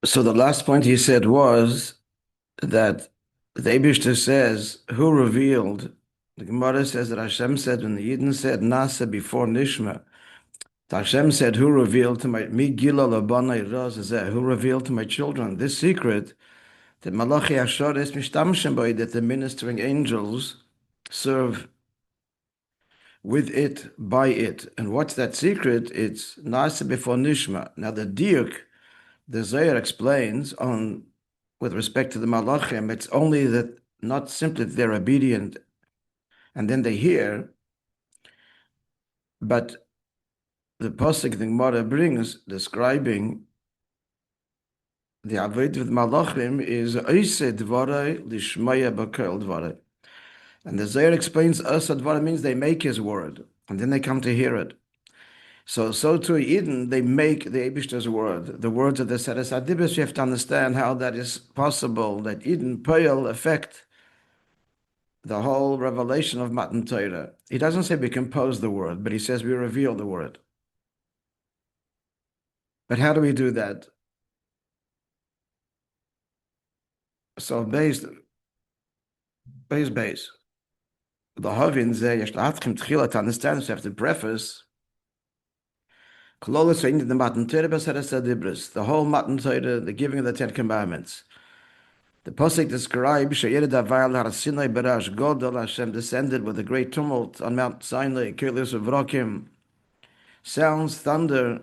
So the last point he said was that the Eibishter says, who revealed? The Gemara says that Hashem said, when the Yidden said Nasa before Nishma, Hashem said, who revealed to my Mi Gila Labanai Raz Zeh, who revealed to my children this secret that Malachi Ashar is Mishtamshem by, that the ministering angels serve with it, by it. And what's that secret? It's Nasa before Nishma. Now the Diuk, the Zohar explains on with respect to the Malachim, it's only that not simply that they're obedient and then they hear, but the pasuk the Gemara brings describing the avodah with Malachim is Oiseh Dvarei Lishmaya Bokar Dvarei. And the Zohar explains Oiseh Dvarei means they make his word and then they come to hear it. So to Eden, they make the Eibishter's word, the words of the Seres Adibus. You have to understand how that is possible, that Eden Poel affect the whole revelation of Matan Torah. He doesn't say we compose the word, but he says we reveal the word. But how do we do that? So base. The Hovin Zeh Yeshlatchim Tchila, to understand this, you have to preface the whole Matan Torah, the giving of the Ten Commandments. The Pasuk describes Hashem descended with a great tumult on Mount Sinai, Kelis of Rokim, sounds, thunder,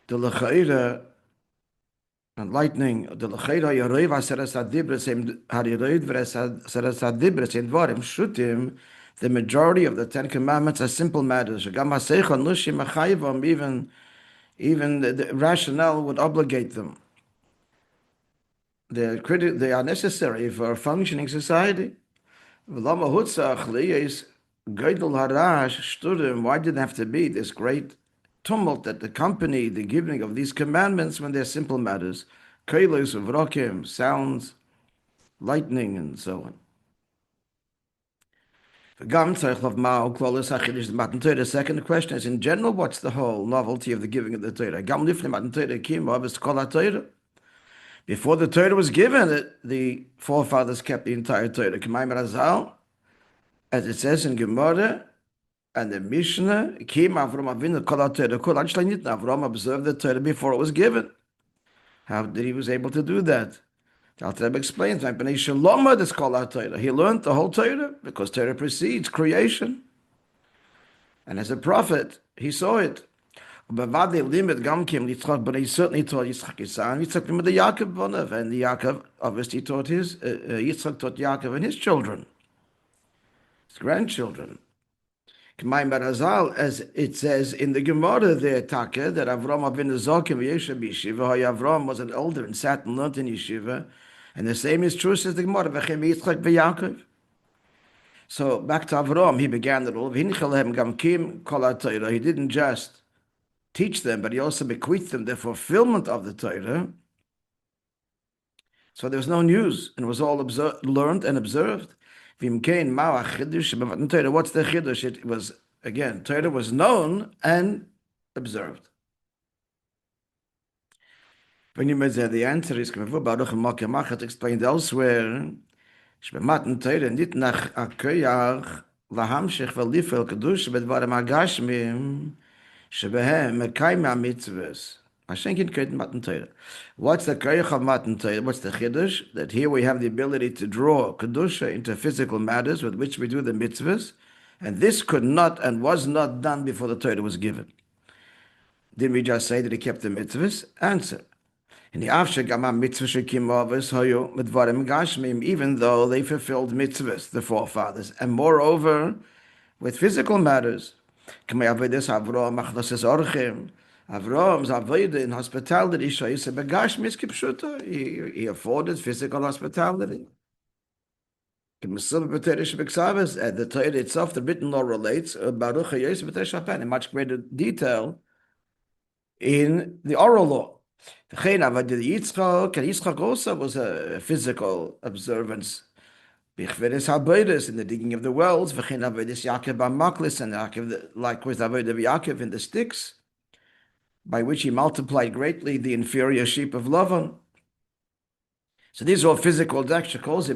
the Lechaira, and lightning, the Lechaira Yerev HaSeres HaDibros, HaYerev HaSeres HaDibros, in Dvarim, Shutim, the majority of the Ten Commandments are simple matters. Even the rationale would obligate them. They are necessary for a functioning society. Why did it have to be this great tumult that accompany the giving of these commandments when they're simple matters? Kailos of rokim, sounds, lightning, and so on. The second question is, in general, what's the whole novelty of the giving of the Torah? Before the Torah was given, the forefathers kept the entire Torah. As it says in Gemara and the Mishnah, Avram observed the Torah before it was given. How did he was able to do that? Rabbi explains, he learned the whole Torah because Torah precedes creation. And as a prophet, he saw it. But he certainly taught Yitzchak his son. Yitzchak remembered the Yaakov, and the Yaakov obviously taught Yitzchak taught Yaakov and his children, his grandchildren. As it says in the Gemara there, Taka, that Avram was an elder and sat and learned in yeshiva. And the same is true, says the Gemara, so back to Avram, he began it all. He didn't just teach them, but he also bequeathed them the fulfillment of the Torah. So there was no news, and it was all learned and observed. What's the chiddush? It was, again, Torah was known and observed. When you made the answer is explained elsewhere. Matan Torah nit nach akoyach lahamshich velifel kedush bedvarim agashmim shebehem mekayim mitzvahs. What's the koyach of Matan Torah? What's the chiddush? That here we have the ability to draw kedusha into physical matters with which we do the mitzvahs, and this could not and was not done before the Torah was given. Didn't we just say that he kept the mitzvahs? Answer. Even though they fulfilled mitzvahs, the forefathers, and moreover, with physical matters. Avram's avodah in hospitality, he afforded physical hospitality. And the Torah itself, the written law relates in much greater detail in the oral law. Yitzchak also was a physical observance. In the digging of the wells, and likewise the avodah of Yaakov in the sticks, by which he multiplied greatly the inferior sheep of Lavan. So these are all physical dakshakos.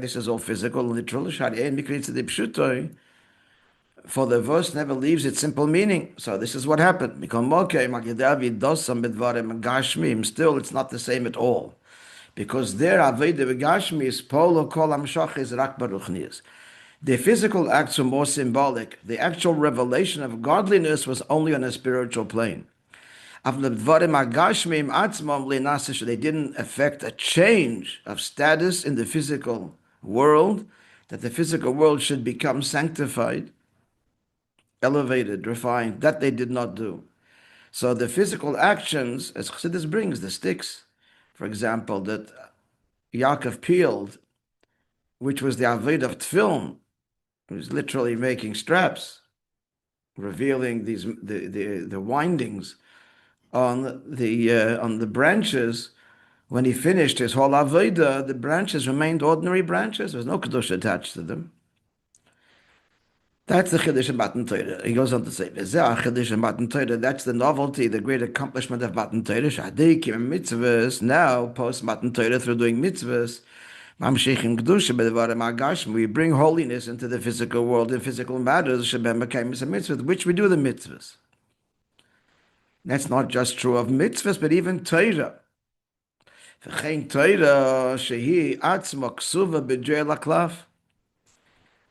This is all physical, literal. For the verse never leaves its simple meaning. So this is what happened. Still, it's not the same at all. Because there, Aveda V'Gashmi is Polo Kol Amshach is Rak Baruchnias. The physical acts are more symbolic. The actual revelation of godliness was only on a spiritual plane. They didn't affect a change of status in the physical world, that the physical world should become sanctified, elevated, refined. That they did not do. So the physical actions, as Chassidus brings, the sticks, for example, that Yaakov peeled, which was the Avodah of Tefillin, he was literally making straps, revealing the windings on the branches. When he finished his whole Avodah, the branches remained ordinary branches. There was no Kedusha attached to them. That's the Chiddush of Matan Torah. He goes on to say, Chiddush of Matan Torah, that's the novelty, the great accomplishment of Matan Torah. Shadikim mitzvahs, now, post Matan Torah, through doing mitzvahs, we bring holiness into the physical world, in physical matters, which we do the mitzvahs. That's not just true of mitzvahs, but even Torah.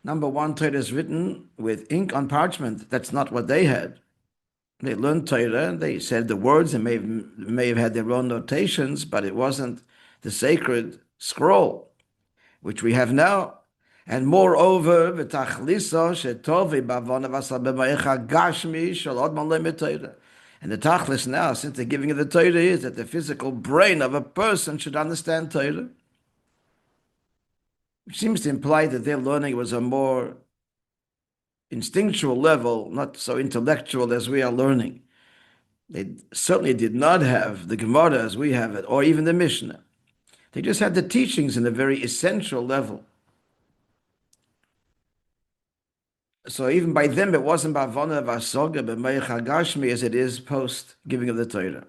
Number one, Torah is written with ink on parchment. That's not what they had. They learned Torah, they said the words, and may have had their own notations, but it wasn't the sacred scroll, which we have now. And moreover, and the tachlis now, since the giving of the Torah, is that the physical brain of a person should understand Torah, which seems to imply that their learning was a more instinctual level, not so intellectual as we are learning. They certainly did not have the Gemara as we have it, or even the Mishnah. They just had the teachings in a very essential level. So even by them, it wasn't Bavana Vasoga, but Meich HaGashmi as it is post giving of the Torah.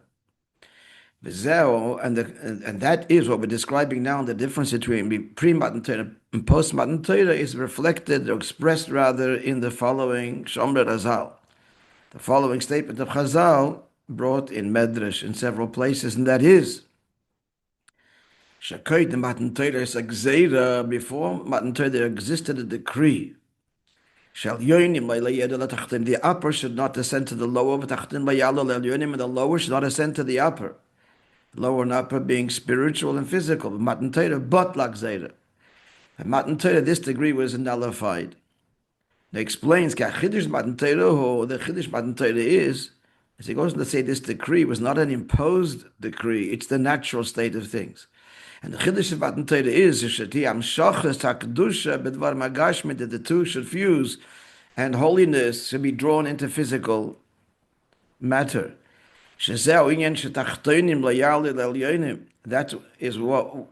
And that is what we're describing now. The difference between pre-Matan Torah and post-Matan Torah is reflected or expressed rather in the following Shomra Razal. The following statement of Chazal brought in Medrash in several places, and that is Shekayt Matan Torah is a gzeira. Before Matan Torah there existed a decree. The upper should not ascend to the lower, and the lower should not ascend to the upper. Lower and upper being spiritual and physical. Matan Torah, but Lagzeira. At Matan Torah, this degree was nullified. He explains, the Chiddush Matan Torah is, as he goes on to say, this decree was not an imposed decree, it's the natural state of things. And the Chiddush of Matan Torah is, that the two should fuse, and holiness should be drawn into physical matter. That is what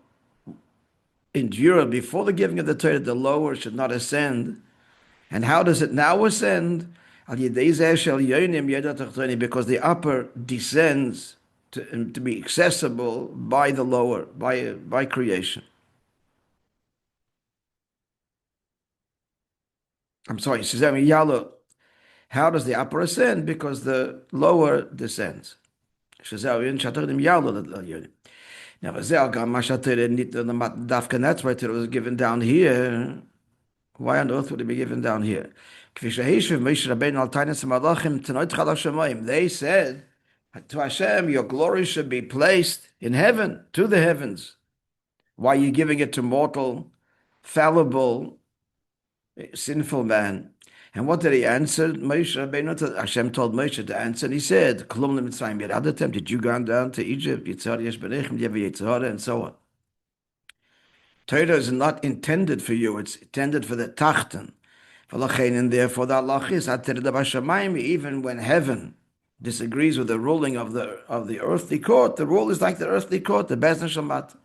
endured before the giving of the Torah. The lower should not ascend. And how does it now ascend? Because the upper descends to be accessible by the lower, by creation. I'm sorry, how does the upper ascend? Because the lower descends. Now, that's why it was given down here. Why on earth would it be given down here? They said to Hashem, your glory should be placed in heaven, to the heavens. Why are you giving it to mortal, fallible, sinful man? And what did he answer? Hashem told Moishe to answer, and he said, did you go down to Egypt? And so on. Torah is not intended for you, it's intended for the tachten. And therefore the Allah is, even when heaven disagrees with the ruling of the earthly court, the rule is like the earthly court, the Beis Shamat.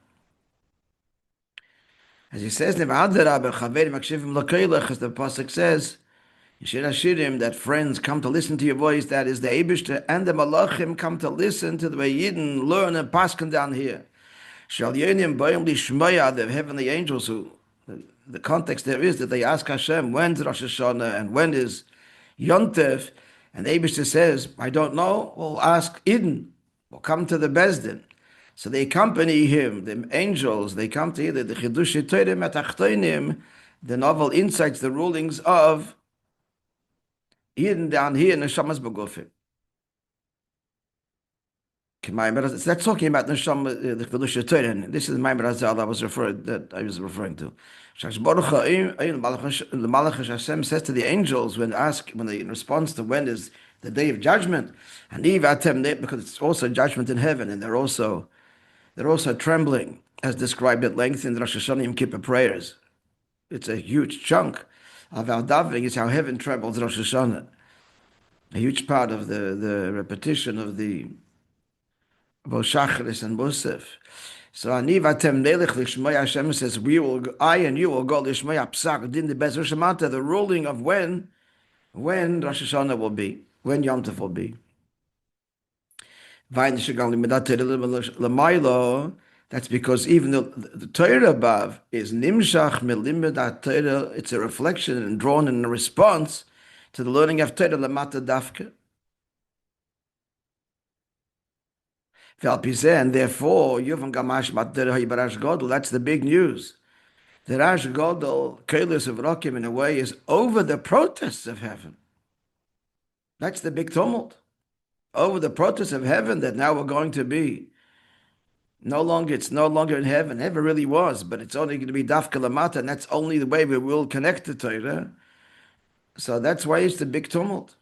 As he says, as the Pasuk says, that friends come to listen to your voice, that is the Eibishter and the Malachim come to listen to the way Yidden learn and paskin down here. The heavenly angels who, the context there is that they ask Hashem, when's Rosh Hashanah and when is Yontef? And the Eibishter says, I don't know, we'll ask Eden, we'll come to the Bezdin. So they accompany him, the angels, they come to either the Chidush Torim at Achtoinim, the novel insights, the rulings of Eden down here in the Shamas Begufim. That's talking about the Chidush Torim. This is the Maimar Hazal I was referring to. The Malach Hashem says to the angels when they in response to when is the day of judgment, and because it's also judgment in heaven, and they're also trembling, as described at length in the Rosh Hashanah Yom Kippur prayers. It's a huge chunk of our davening is how heaven trembles Rosh Hashanah. A huge part of the repetition of the Shacharis and Musaf. So Ani vatem nelech lishmaya, Hashem says, I and you will go lishmaya psak din the Bezer Shemata, the ruling of when Rosh Hashanah will be, when Yom Tov will be. That's because even the Torah above is nimshach melimed Torah. It's a reflection and drawn in a response to the learning of Torah lamata dafka. And therefore, that's the big news. The Rash Godel, Keilus of Rokim, in a way, is over the protests of heaven. That's the big tumult. Over the protests of heaven that now we're going to be. It's no longer in heaven. Never really was, but it's only going to be Dafka Lamata, and that's only the way we will connect to Torah. So that's why it's the big tumult.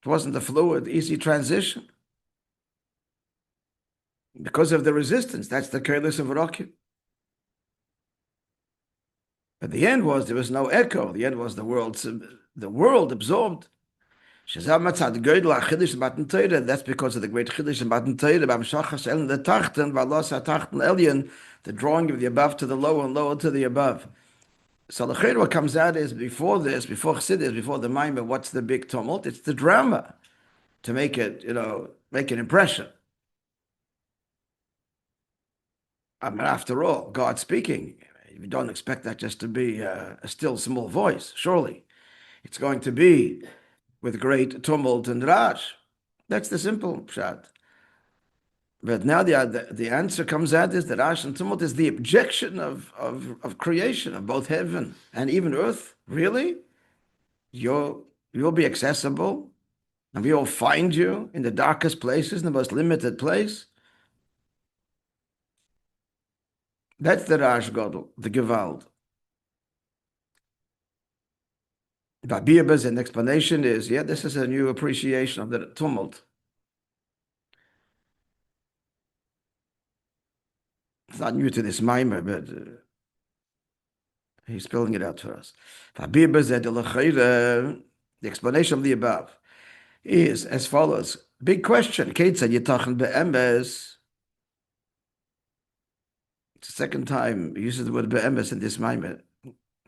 It wasn't a fluid, easy transition. Because of the resistance, that's the Keilus of Rokim. But the end was there was no echo. The end was the world absorbed. That's because of the great chiddush in Matan Torah, the drawing of the above to the lower and lower to the above. So the chiddush what comes out is before Chassidus, before the Maimon, what's the big tumult? It's the drama to make it, make an impression. I mean, after all, God speaking. You don't expect that just to be a still small voice. Surely, it's going to be with great tumult and rash. That's the simple pshat. But now the answer comes out is that rash and tumult is the objection of creation, of both heaven and even earth. Really? You'll be accessible, and we will find you in the darkest places, in the most limited place. That's the Rash Godel, the Gewalt. An explanation is, this is a new appreciation of the tumult. It's not new to this mimer, but he's spelling it out for us. The explanation of the above is as follows. Big question. It's the second time he uses the word be'emes in this mimer.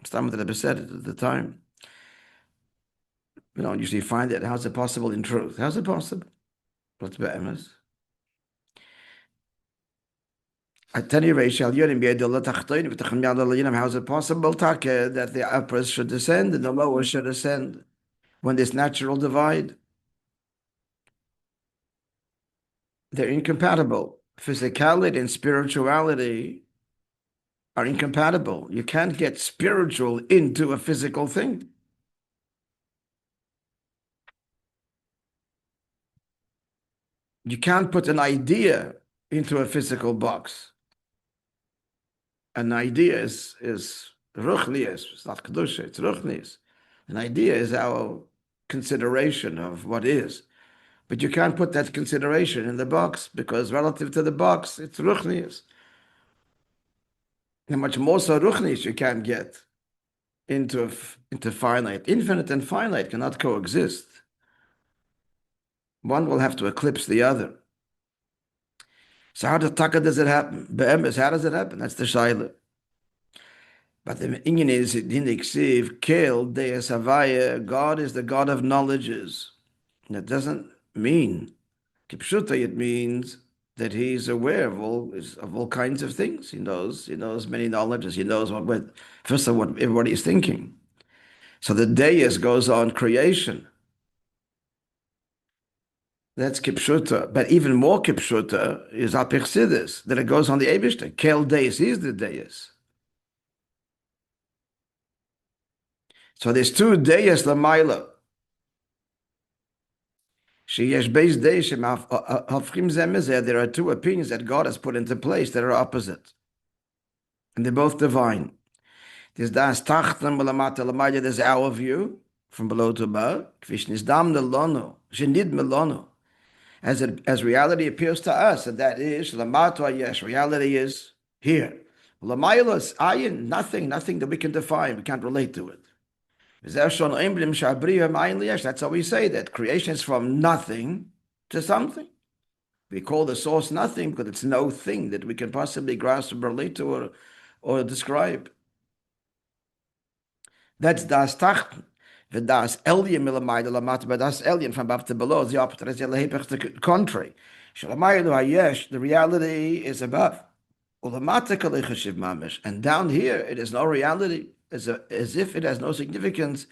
Some of the Rabbi said it at the time. We don't usually find it. How's it possible in truth? How's it possible? What's be'emes? At any rate, how is it possible that the uppers should descend and the lower should ascend when this natural divide? They're incompatible. Physicality and spirituality are incompatible. You can't get spiritual into a physical thing. You can't put an idea into a physical box. An idea is ruchnius. It's not kedusha. It's ruchnius. An idea is our consideration of what is, but you can't put that consideration in the box because relative to the box, it's ruchnius. How much more so ruchnius you can't get into finite. Infinite and finite cannot coexist. One will have to eclipse the other. So how does it happen? Be'emes, how does it happen? That's the shaila. But the inyan is in the ksiv, kel deus havaya, God is the God of knowledges. And it doesn't mean, kipshuta, it means that he's aware of all kinds of things. He knows many knowledges. He knows first of all, what everybody is thinking. So the deus goes on creation. That's kipshuta. But even more kipshuta is apechsidis, that it goes on the Eibishter. Kel deus is the deus. So there's two deus lamaila. There are two opinions that God has put into place that are opposite. And they're both divine. There's das Tachten Malamata Lamaya, there's our view from below to above. As reality appears to us, and that is Lamata, yes, reality is here. Lamaylas ayin, nothing that we can define, we can't relate to it. That's how we say that creation is from nothing to something. We call the source nothing because it's no thing that we can possibly grasp or relate to or describe. That's das Tachten. Das Elyon milamayda lamata, but das Elyon from above to below is the opposite. It's the contrary. The reality is above. And down here, it is no reality, as if it has no significance,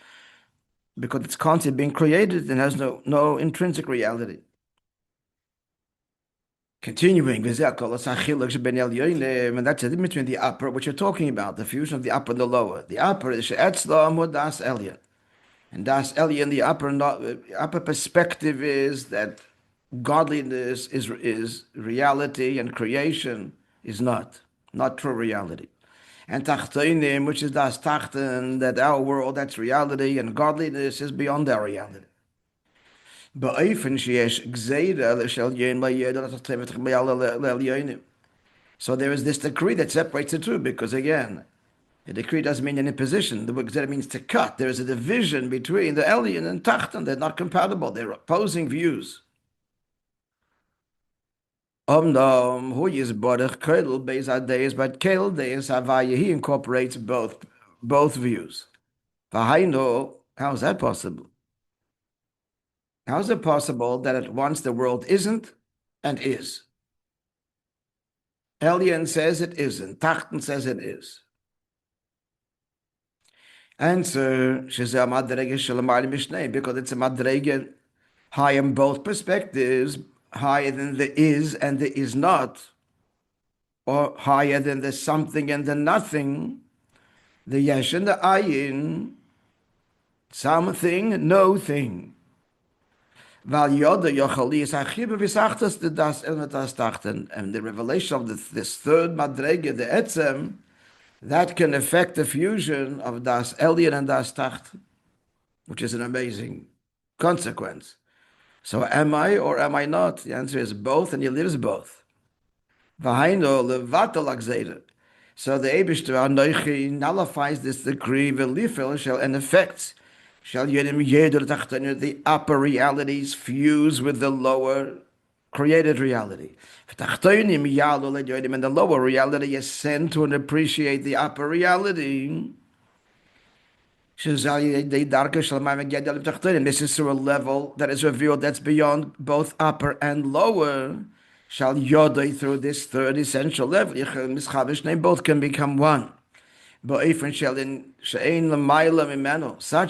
because it's constantly being created and has no intrinsic reality. Continuing, and that's the difference between the upper, which you're talking about, the fusion of the upper and the lower. The upper is she'etzlam das Elyon. And das Elyon, the upper perspective is that godliness is reality and creation is not true reality. And tachtonim, which is das tachten, that our world, that's reality, and godliness is beyond our reality. So there is this decree that separates the two, because again, a decree doesn't mean any position. The word gzera means to cut. There is a division between the Elyon and Tachten. They're not compatible. They're opposing views. Amdom, who is Borech Kedel Beis Adayis, but Kedel Deis Havaya, he incorporates both views. Vahaino, how is that possible? How is it possible that at once the world isn't and is? Elyon says it isn't. Tachten says it is. Answer, because it's a madrege high in both perspectives, higher than the is and the is not, or higher than the something and the nothing, the yesh and the ayin, something, no thing. And the revelation of this third madrege, the etzem, that can affect the fusion of das Elyon and das Tachten, which is an amazing consequence. So am I or am I not? The answer is both, and he lives both. So the Eibishter Anochi nullifies this decree, and affects the upper realities fuse with the lower created reality. And the lower reality ascend to and appreciate the upper reality. And this is through a level that is revealed that's beyond both upper and lower. Through this third essential level, both can become one. Such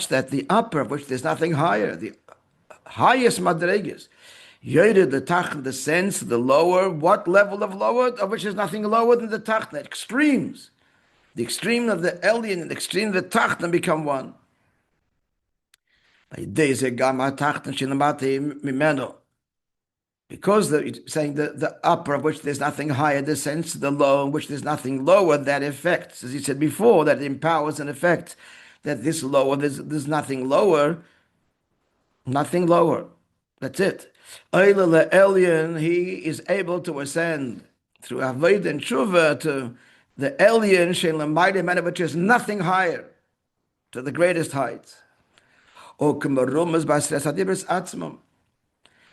that the upper, of which there's nothing higher, the highest madregas, the Tachten descends to the lower. What level of lower? Of which there's nothing lower than the Tachten. The extremes. The extreme of the Elyon and the extreme of the Tachten become one. Because saying the upper, of which there's nothing higher, descends to the lower, of which there's nothing lower, that affects, as he said before, that empowers and affects that this lower, there's nothing lower. Nothing lower. That's it. Elyon, he is able to ascend through Avodah and Tshuva to the Elyon, which is nothing higher, to the greatest heights.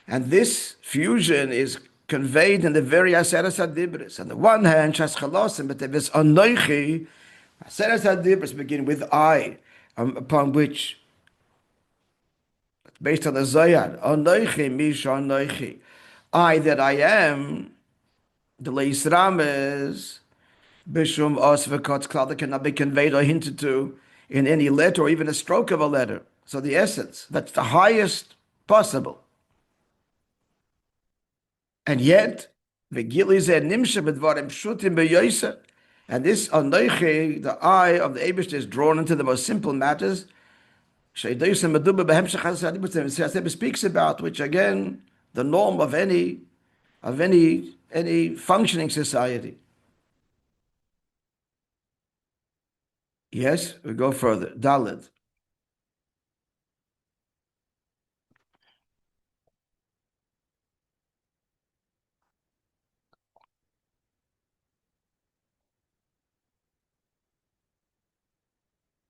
And this fusion is conveyed in the very Aseres HaDibros. On the one hand, Shas Chalosim, but there is Anochi, Aseres HaDibros begin with I, upon which, based on the Zohar, Anochi, Misha Anochi, I that I am, The Leisram is Bishum Os V'Kotz Klal that cannot be conveyed or hinted to in any letter or even a stroke of a letter. So the essence, that's the highest possible. And yet, V'Gili Zeh Nimshe B'Dvarim Pshutim B'Yoyse. And this Anoichi, the eye of the Eibush, is drawn into the most simple matters. It speaks about, which again, the norm of any functioning society. Yes, we go further. Dalet.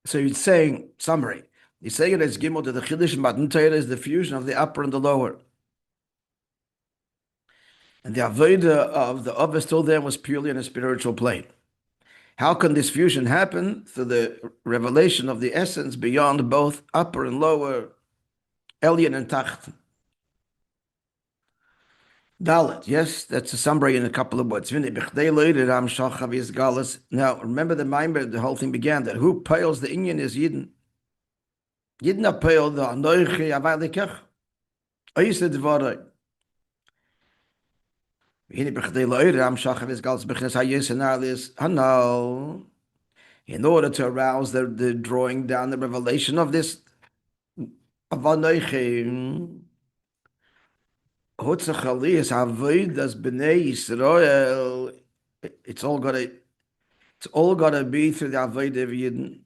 So he's saying, summary, he's saying it as Gimel to the Chiddush Matan Torah is the fusion of the upper and the lower. And the Avodah of the upper still there was purely in a spiritual plane. How can this fusion happen? Through the revelation of the essence beyond both upper and lower, Elyon and Tacht. Dalet, yes, that's a summary in a couple of words. Now, remember the Maimber, the whole thing began that who pales the Inyan is Yidden. Yidden apel the Anoichi Avalikach. Oise Dvorei. In order to arouse the drawing down the revelation of this Avanoichi, it's all gotta be through the Avodah of Yidden.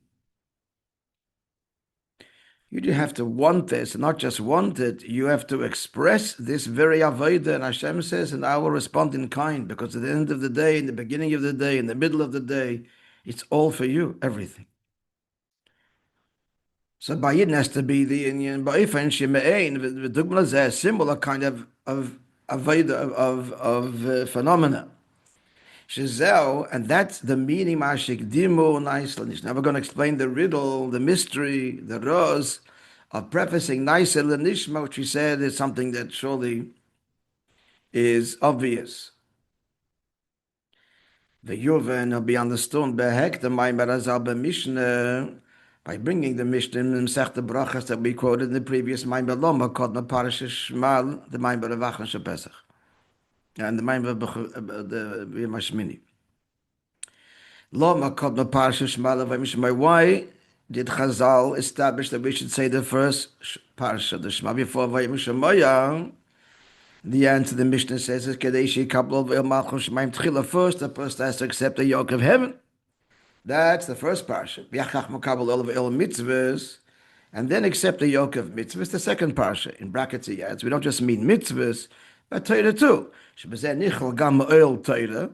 You do have to want this, and not just want it, you have to express this very Avodah, and Hashem says, and I will respond in kind, because at the end of the day, in the beginning of the day, in the middle of the day, it's all for you, everything. So by Yidden has to be the Inyan, Ba'ifan Sheme'ein, V'dugma is a similar kind of Avodah, of phenomena. Shezeo, and that's the meaning Shehikdimu in Icelandish. Now we're going to explain the riddle, the mystery, the Roz of prefacing Naisa Lenishma, which we said is something that surely is obvious. The Yuvan will be understood Behek the Maimer Azal Mishnah by bringing the Mishnah in Masechta Brachas that we quoted in the previous Maimer Loma called the Parashat Shmal, the Maimer of Achon Shepesach, and the Maimer of the Mashmini. Why did Chazal establish that we should say the first parsha, the Shema, before Vayim Shemoya? The answer the Mishnah says is Kadeshi Kablo Ve'el Malchus Shemaim Tchila. First, the person has to accept the yoke of heaven. That's the first parsha. Biachach Mokabel El Ve'el Mitzvahs, and then accept the yoke of mitzvahs. The second parsha. In brackets he adds, we don't just mean mitzvahs, but Torah too. Shebezeh Nichol Gam Oil Torah,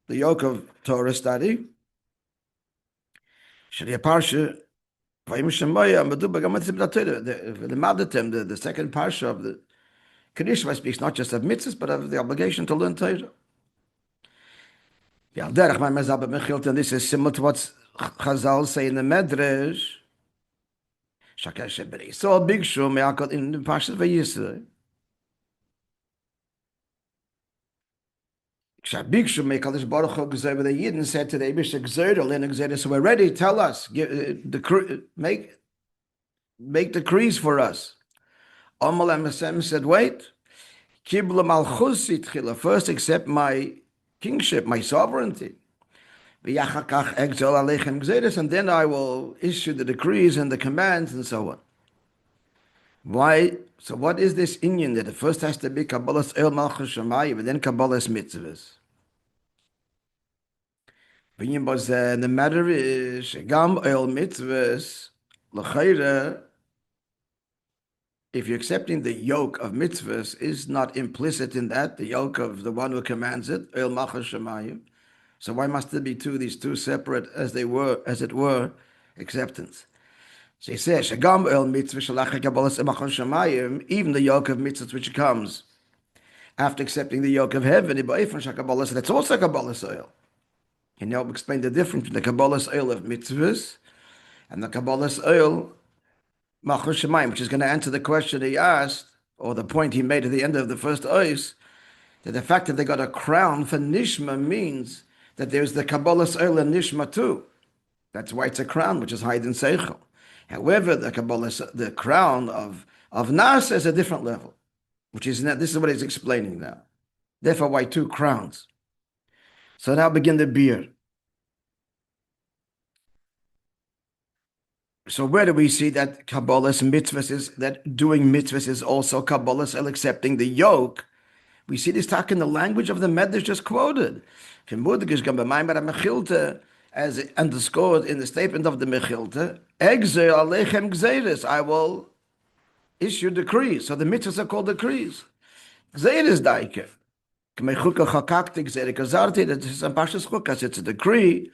the yoke of Torah study. The second parsha of the Kedishma speaks not just of mitzvahs, but of the obligation to learn Torah. And this is similar to what Chazal say in the Medrash. So big show in the Parshat Vayisra. So we're ready, tell us, make decrees for us. Hashem said, wait, first accept my kingship, my sovereignty. And then I will issue the decrees and the commands and so on. Why? So what is this inyan that it first has to be Kabbalah's El Malchus Shemayim and then Kabbalah's mitzvahs? The matter is, Gam El Mitzvahs, L'chayra, if you're accepting the yoke of mitzvahs, is not implicit in that, the yoke of the one who commands it, El Malchus Shemayim. So why must there be these two separate, as it were, acceptance? So he says, Shagam El Mitzvah Shalach Kabbalah's El Malchus Shemayim, even the yoke of mitzvahs which comes after accepting the yoke of heaven, that's also Kabbalah's oil. Can you help explain the difference between the Kabbalah's oil of mitzvahs and the Kabbalah's oil Malchus Shemayim, which is going to answer the question he asked, or the point he made at the end of the first ois, That the fact that they got a crown for Nishma means that there's the Kabbalah's Eil and Nishma too. That's why it's a crown, which is higher than Seichel. However, the crown of Nasa is a different level, which is this is what he's explaining now. Therefore, why two crowns? So now begin the beer. So where do we see that Kabbalah's mitzvahs is, that doing mitzvahs is also Kabbalah's accepting the yoke? We see this talk in the language of the Medrash just quoted. As underscored in the statement of the Mechilta, Exer Alechem Gzeiris, I will issue decrees. So the mitzvahs are called decrees. Gzeiris Daike. It's a decree,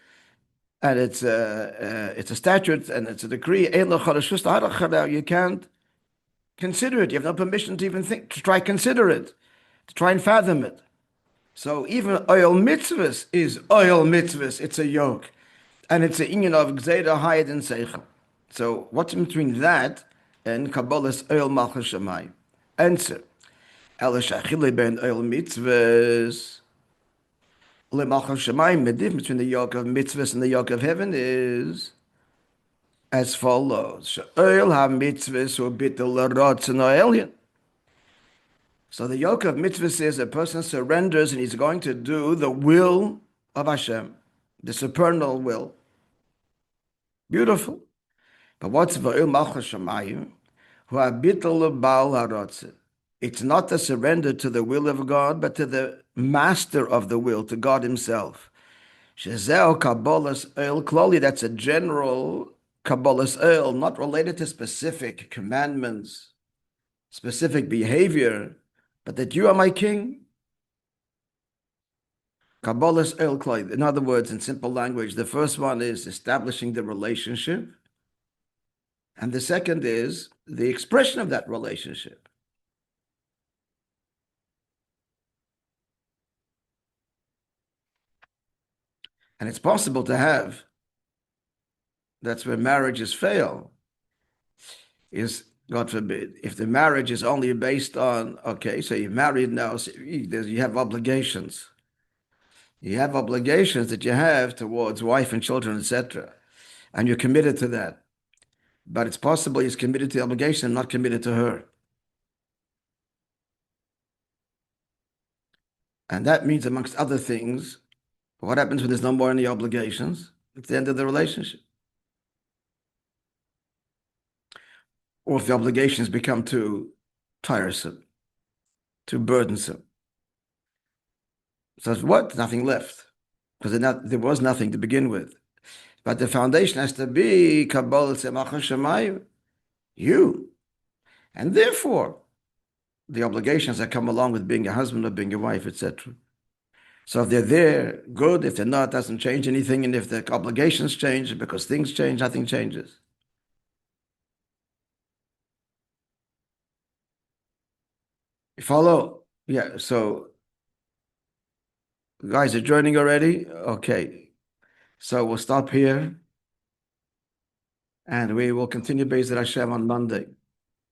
and it's a statute, and it's a decree. You can't consider it. You have no permission to even think, to try consider it, to try and fathom it. So even oil mitzvahs is oil mitzvahs. It's a yoke, and it's a inyan of gzeira higher than seichel. So what's in between that and Kabbalah's oil malchus shamayim? Answer: El shachile ben oil mitzvahs. Le malchus shamayim. The difference between the yoke of mitzvahs and the yoke of heaven is as follows: Oil ha mitzvahs who bitul l'rotzen oelyon. So the yoke of mitzvahs is a person surrenders and he's going to do the will of Hashem, the supernal will. Beautiful. But what's v'il malchus shamayim? Hu habitul l'bal harotzen. It's not the surrender to the will of God, but to the master of the will, to God Himself. Shezeo Kabbalah's oil kloli. That's a general Kabbalah's oil, not related to specific commandments, specific behavior, but that you are my king. Kabbalah's oil kloli. In other words, in simple language, the first one is establishing the relationship, and the second is the expression of that relationship. And it's possible to have, that's where marriages fail, is, God forbid, if the marriage is only based on, okay, so you're married now, so you have obligations. You have obligations that you have towards wife and children, etc. And you're committed to that. But it's possible he's committed to the obligation and not committed to her. And that means, amongst other things, what happens when there's no more any obligations? It's the end of the relationship. Or if the obligations become too tiresome, too burdensome. So what? Nothing left. Because there was nothing to begin with. But the foundation has to be Kabbalah Tzemach Shemayim, you. And therefore, the obligations that come along with being a husband or being a wife, etc. So if they're there, good. If they're not, it doesn't change anything. And if the obligations change, because things change, nothing changes. You follow? Yeah, so guys are joining already? Okay. So we'll stop here. And we will continue Be'ezrat Hashem on Monday.